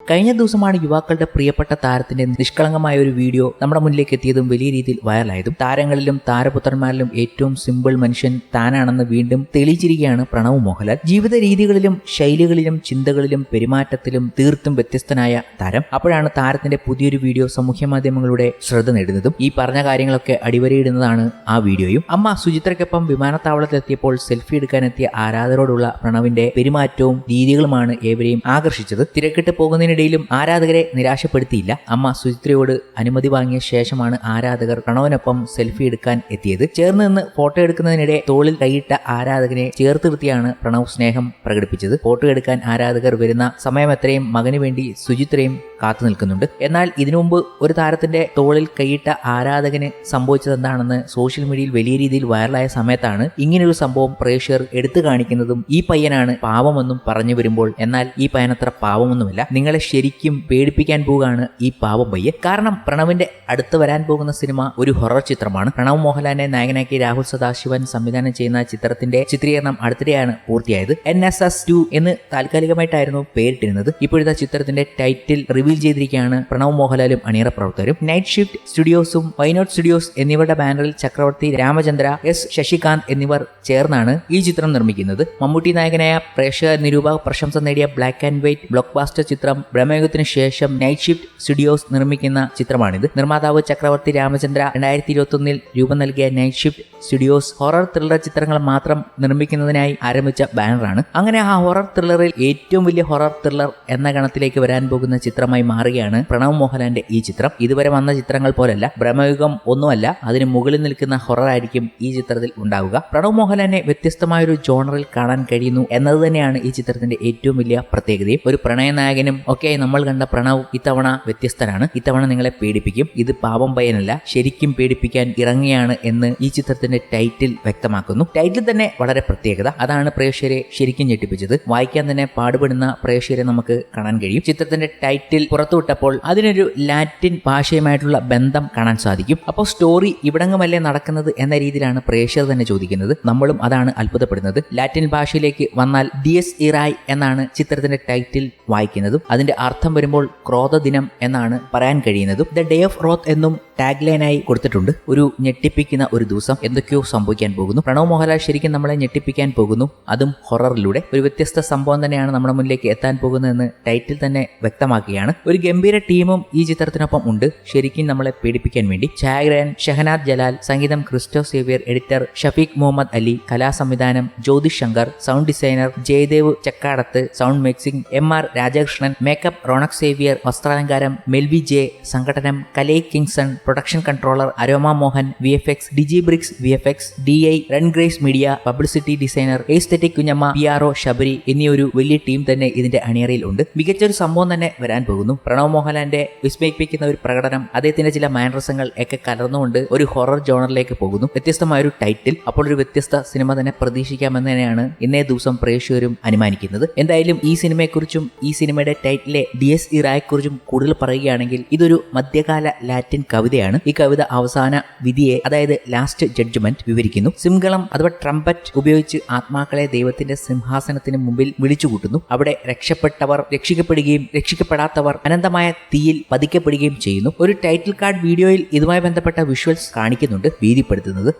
കഴിഞ്ഞ ദിവസമാണ് യുവാക്കളുടെ പ്രിയപ്പെട്ട താരത്തിന്റെ നിഷ്കളങ്കമായ ഒരു വീഡിയോ നമ്മുടെ മുന്നിലേക്ക് എത്തിയതും വലിയ രീതിയിൽ വൈറലായതും. താരങ്ങളിലും താരപുത്രന്മാരിലും ഏറ്റവും സിമ്പിൾ മനുഷ്യൻ താനാണെന്ന് വീണ്ടും തെളിയിച്ചിരിക്കുകയാണ് പ്രണവ് മോഹൻലാൽ. ജീവിത രീതികളിലും ശൈലികളിലും ചിന്തകളിലും പെരുമാറ്റത്തിലും തീർത്തും വ്യത്യസ്തനായ താരം. അപ്പോഴാണ് താരത്തിന്റെ പുതിയൊരു വീഡിയോ സാമൂഹ്യ മാധ്യമങ്ങളുടെ ശ്രദ്ധ നേടുന്നതും. ഈ പറഞ്ഞ കാര്യങ്ങളൊക്കെ അടിവരയിടുന്നതാണ് ആ വീഡിയോയും. അമ്മ സുചിത്രയ്ക്കൊപ്പം വിമാനത്താവളത്തിലെത്തിയപ്പോൾ സെൽഫി എടുക്കാനെത്തിയ ആരാധകരോടുള്ള പ്രണവിന്റെ പെരുമാറ്റവും രീതികളുമാണ് ഏവരെയും ആകർഷിച്ചത്. തിരക്കിട്ട് പോകുന്നതിനിടയിലും ആരാധകരെ നിരാശപ്പെടുത്തിയില്ല. അമ്മ സുചിത്രയോട് അനുമതി വാങ്ങിയ ശേഷമാണ് ആരാധകർ പ്രണവിനൊപ്പം സെൽഫി എടുക്കാൻ എത്തിയത്. ചേർന്ന് നിന്ന് ഫോട്ടോ എടുക്കുന്നതിനിടെ തോളിൽ കൈയിട്ട ആരാധകനെ ചേർത്ത് നിർത്തിയാണ് പ്രണവ് സ്നേഹം പ്രകടിപ്പിച്ചത്. ഫോട്ടോ എടുക്കാൻ ആരാധകർ വരുന്ന സമയമെത്രയും മകന് വേണ്ടി സുചിത്രയും കാത്തു നിൽക്കുന്നുണ്ട്. എന്നാൽ ഇതിനു മുമ്പ് ഒരു താരത്തിന്റെ തോളിൽ കൈയിട്ട ആരാധകന് സംഭവിച്ചതെന്താണെന്ന് സോഷ്യൽ മീഡിയയിൽ വലിയ രീതിയിൽ വൈറലായ സമയത്താണ് ഇങ്ങനെയൊരു സംഭവം പ്രേക്ഷകർ എടുത്തു കാണിക്കുന്നതും. ഈ പയ്യനാണ് പാവമെന്നും പറഞ്ഞു വരുമ്പോൾ എന്നാൽ ഈ പയ്യനത്ര പാവമൊന്നുമല്ല. നിങ്ങളെ ശരിക്കും പേടിപ്പിക്കാൻ പോവുകയാണ് ഈ പാവം പയ്യൻ. കാരണം പ്രണവിന്റെ അടുത്ത് വരാൻ പോകുന്ന സിനിമ ഒരു ഹൊറർ ചിത്രമാണ്. പ്രണവ് മോഹൻലാലിനെ നായകനാക്കി രാഹുൽ സദാശിവൻ സംവിധാനം ചെയ്യുന്ന ചിത്രത്തിന്റെ ചിത്രീകരണം അടുത്തിടെയാണ് പൂർത്തിയായത്. NSS2 എന്ന് താൽക്കാലികമായിട്ടായിരുന്നു പേരിട്ടിരുന്നത്. ഇപ്പോഴത്തെ ചിത്രത്തിന്റെ ടൈറ്റിൽ റിവീൽ ചെയ്തിരിക്കുകയാണ് പ്രണവ് മോഹൻലാലും അണിയറ പ്രവർത്തകരും. നൈറ്റ് ഷിഫ്റ്റ് സ്റ്റുഡിയോസും വൈനോട്ട് സ്റ്റുഡിയോസ് എന്നിവരുടെ ബാനറിൽ ചക്രവർത്തി രാമചന്ദ്ര, S ശശികാന്ത് എന്നിവർ ചേർന്നാണ് ഈ ചിത്രം നിർമ്മിക്കുന്നത്. മമ്മൂട്ടി നായകനായ പ്രേക്ഷക നിരൂപക പ്രശംസ നേടിയ ബ്ലാക്ക് ആൻഡ് വൈറ്റ് ബ്ലോക്ക് ബാസ്റ്റർ ചിത്രം ബ്രഹ്മയുഗത്തിന് ശേഷം നൈറ്റ് ഷിഫ്റ്റ് സ്റ്റുഡിയോസ് നിർമ്മിക്കുന്ന ചിത്രമാണിത്. നിർമ്മാതാവ് ചക്രവർത്തി രാമചന്ദ്ര 2021 രൂപം നൽകിയ night shift studios horror thriller ചിത്രങ്ങൾ മാത്രം നിർമ്മിക്കുന്നതിനായി ആരംഭിച്ച ബാനറാണ്. അങ്ങനെ ആ ഹൊറർ ത്രില്ലറിൽ ഏറ്റവും വലിയ ഹൊറർ ത്രില്ലർ എന്ന ഗണത്തിലേക്ക് വരാൻ പോകുന്ന ചിത്രമായി മാറുകയാണ് പ്രണവ് മോഹൻലാലിന്റെ ഈ ചിത്രം. ഇതുവരെ വന്ന ചിത്രങ്ങൾ പോലല്ല, ബ്രഹ്മയുഗം ഒന്നുമല്ല, അതിന് മുകളിൽ നിൽക്കുന്ന ഹൊറർ ആയിരിക്കും ഈ ചിത്രത്തിൽ ഉണ്ടാവുക. പ്രണവ് മോഹൻലാലിനെ വ്യത്യസ്തമായൊരു ജോണറിൽ കാണാൻ കഴിയുന്നു എന്നത് തന്നെയാണ് ഈ ചിത്രത്തിന്റെ ഏറ്റവും വലിയ പ്രത്യേകതയും. ഒരു പ്രണയനായകനും ഒക്കെ നമ്മൾ കണ്ട പ്രണവ് ഇത്തവണ വ്യത്യസ്തനാണ്. ഇത്തവണ നിങ്ങളെ പേടിപ്പിക്കും. ഇത് പാവം പയ്യനല്ല, ശരിക്കും പേടിപ്പിക്കാൻ ഇറങ്ങിയാണ് എന്ന് ഈ ചിത്രത്തിന്റെ ടൈറ്റിൽ വ്യക്തമാക്കുന്നു. ടൈറ്റിൽ തന്നെ വളരെ പ്രത്യേകത, അതാണ് പ്രേക്ഷകരെ ശരിക്കും ഞെട്ടിപ്പിച്ചത്. വായിക്കാൻ തന്നെ പാടുപെടുന്ന പ്രേക്ഷകരെ നമുക്ക് കാണാൻ കഴിയും. ചിത്രത്തിന്റെ ടൈറ്റിൽ പുറത്തുവിട്ടപ്പോൾ അതിനൊരു ലാറ്റിൻ ഭാഷയുമായിട്ടുള്ള ബന്ധം കാണാൻ സാധിക്കും. അപ്പോൾ സ്റ്റോറി ഇവിടങ്ങമല്ലേ നടക്കുന്നത് എന്ന രീതിയിലാണ് പ്രേക്ഷകർ തന്നെ ചോദിക്കുന്നത്. നമ്മളും അതാണ് അത്ഭുതപ്പെടുന്നത്. ലാറ്റിൻ ഭാഷയിലേക്ക് വന്നാൽ ഡിയസ് ഇറായ് എന്നാണ് ചിത്രത്തിന്റെ ടൈറ്റിൽ വായിക്കുന്നതും. അതിന്റെ അർത്ഥം വരുമ്പോൾ ക്രോധദിനം എന്നാണ് പറയാൻ കഴിയുന്നതും. ദ ഡേ ഓഫ് റോത്ത് എന്നും ടാഗ് ലൈനായി കൊടുത്തിട്ടുണ്ട്. ഒരു ഞെട്ടിപ്പിക്കുന്ന ഒരു ദിവസം, എന്തൊക്കെയോ സംഭവിക്കാൻ പോകുന്നു. പ്രണവ് മോഹൻലാൽ ശരിക്കും നമ്മളെ ഞെട്ടിപ്പിക്കാൻ പോകുന്നു, അതും ഹൊററിലൂടെ. ഒരു വ്യത്യസ്ത സംഭവം തന്നെയാണ് നമ്മുടെ മുന്നിലേക്ക് എത്താൻ പോകുന്നതെന്ന് ടൈറ്റിൽ തന്നെ വ്യക്തമാക്കുകയാണ്. ഒരു ഗംഭീര ടീമും ഈ ചിത്രത്തിനൊപ്പം ഉണ്ട്, ശരിക്കും നമ്മളെ പേടിപ്പിക്കാൻ വേണ്ടി. ഛായാഗ്രഹൻ ഷഹനാദ് ജലാൽ, സംഗീതം ക്രിസ്റ്റോ സേവ്യർ, എഡിറ്റർ ഷഫീഖ് മുഹമ്മദ് അലി, കലാസംവിധാനം Jyothish Shankar, sound designer Jayadev Chakkadath, sound mixing MR Rajakrishnan, makeup Ronak Xavier, വസ്ത്രാലങ്കാരം മെൽവി ജെ, സംഘടനം Kalai Kingson, production controller Aroma Mohan, VFX Digi Bricks VFX, DI റൺഗ്രേസ് media, publicity designer aesthetic Kunjamma, PRO Sabari എന്നിയൊരു വലിയ ടീം തന്നെ ഇതിന്റെ അണിയറയിൽ ഉണ്ട്. മികച്ചൊരു സംഭവം തന്നെ വരാൻ പോകുന്നു. പ്രണവ് മോഹൻലാലിന്റെ വിസ്മയിപ്പിക്കുന്ന ഒരു പ്രകടനം, അദ്ദേഹത്തിന്റെ ചില മാനറിസങ്ങൾ ഒക്കെ കലർന്നുകൊണ്ട് ഒരു ഹൊറർ ജോണറിലേക്ക് പോകുന്നു. വ്യത്യസ്തമായ ഒരു ടൈറ്റിൽ, അപ്പോൾ ഒരു വ്യത്യസ്ത സിനിമ തന്നെ പ്രതീക്ഷിക്കാമെന്ന് തന്നെയാണ് ഇന്നേ ദിവസം പ്രേക്ഷകരും അനുമാനിക്കുന്നത്. എന്തായാലും ഈ സിനിമയെക്കുറിച്ചും ഈ സിനിമയുടെ ടൈറ്റിലെ ഡിയസ് ഇറായെക്കുറിച്ചും കൂടുതൽ പറയുകയാണെങ്കിൽ ഇതൊരു മധ്യകാല ലാറ്റിൻ കവിതയാണ്. ഈ കവിത അവസാന വിധിയെ, അതായത് ലാസ്റ്റ് ജഡ്ജ്മെന്റ് വിവരിക്കുന്നു. സിംഗളം അഥവാ ട്രംപറ്റ് ഉപയോഗിച്ച് ആത്മാക്കളെ ദൈവത്തിന്റെ സിംഹാസനത്തിന് മുമ്പിൽ വിളിച്ചുകൂട്ടുന്നു. അവിടെ രക്ഷപ്പെട്ടവർ രക്ഷിക്കപ്പെടുകയും രക്ഷിക്കപ്പെടാത്തവർ അനന്തമായ തീയിൽ പതിക്കപ്പെടുകയും ചെയ്യുന്നു. ഒരു ടൈറ്റിൽ കാർഡ് വീഡിയോയിൽ ഇതുമായി ബന്ധപ്പെട്ട വിഷ്വൽസ് കാണിക്കുന്നുണ്ട്, ഭീതിപ്പെടുത്തുന്നത്.